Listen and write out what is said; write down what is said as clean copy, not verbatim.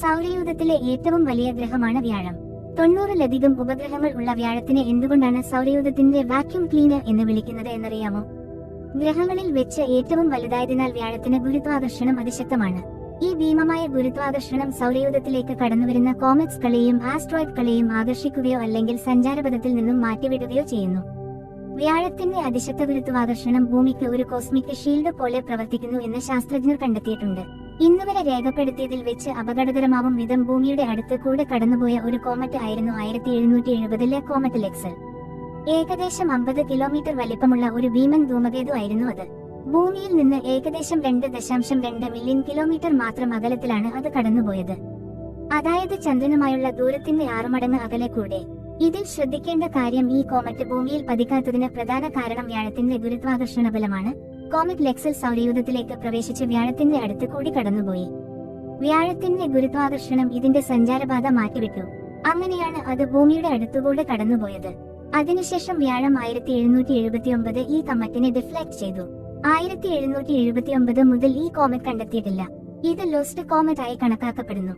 സൗരയൂഥത്തിലെ ഏറ്റവും വലിയ ഗ്രഹമാണ് വ്യാഴം. 90-ലധികം ഉപഗ്രഹങ്ങൾ ഉള്ള വ്യാഴത്തിനെ എന്തുകൊണ്ടാണ് സൗരയൂഥത്തിന്റെ വാക്യൂം ക്ലീനർ എന്ന് വിളിക്കുന്നത് എന്നറിയാമോ? ഗ്രഹങ്ങളിൽ വെച്ച് ഏറ്റവും വലുതായതിനാൽ വ്യാഴത്തിന് ഗുരുത്വാകർഷണം അതിശക്തമാണ്. ഈ ഭീമമായ ഗുരുത്വാകർഷണം സൗരയൂഥത്തിലേക്ക് കടന്നുവരുന്ന കോമറ്റ്സുകളെയും ആസ്ട്രോയിഡുകളെയും ആകർഷിക്കുകയോ അല്ലെങ്കിൽ സഞ്ചാരപഥത്തിൽ നിന്നും മാറ്റിവിടുകയോ ചെയ്യുന്നു. വ്യാഴത്തിന്റെ അതിശക്ത ഗുരുത്വാകർഷണം ഭൂമിക്ക് ഒരു കോസ്മിക് ഷീൽഡ് പോലെ പ്രവർത്തിക്കുന്നു എന്ന് ശാസ്ത്രജ്ഞർ കണ്ടെത്തിയിട്ടുണ്ട്. ഇന്നുവരെ രേഖപ്പെടുത്തിയതിൽ വെച്ച് അപകടകരമാവും വിധം ഭൂമിയുടെ അടുത്ത് കൂടെ കടന്നുപോയ ഒരു കോമറ്റ് ആയിരുന്നു 1770-ലെ കോമറ്റ് ലെക്സൽ. ഏകദേശം 50 കിലോമീറ്റർ വലിപ്പമുള്ള ഒരു ഭീമൻ ധൂമകേതു ആയിരുന്നു അത്. ഭൂമിയിൽ നിന്ന് ഏകദേശം 2.2 മില്യൺ കിലോമീറ്റർ മാത്രം അകലത്തിലാണ് അത് കടന്നുപോയത്. അതായത് ചന്ദ്രനുമായുള്ള ദൂരത്തിന്റെ 6 മടങ്ങ് അകലെ കൂടെ. ഇതിൽ ശ്രദ്ധിക്കേണ്ട കാര്യം, ഈ കോമറ്റ് ഭൂമിയിൽ പതിക്കാത്തതിന് പ്രധാന കാരണം വ്യാഴത്തിന്റെ ഗുരുത്വാകർഷണ ബലമാണ്. കോമറ്റ് ലെക്സൽ സൗരയൂഥത്തിലേക്ക് പ്രവേശിച്ച് വ്യാഴത്തിന്റെ അടുത്ത് കൂടി കടന്നുപോയി. വ്യാഴത്തിന്റെ ഗുരുത്വാകർഷണം ഇതിന്റെ സഞ്ചാരപാത മാറ്റിവിട്ടു. അങ്ങനെയാണ് അത് ഭൂമിയുടെ അടുത്തുകൂടെ കടന്നുപോയത്. അതിനുശേഷം വ്യാഴം 1779 ഈ കോമറ്റിനെ ഡിഫ്ലക്ട് ചെയ്തു. 1779 മുതൽ ഈ കോമറ്റ് കണ്ടെത്തിയിട്ടില്ല. ഇത് ലോസ്റ്റ് കോമറ്റ് ആയി കണക്കാക്കപ്പെടുന്നു.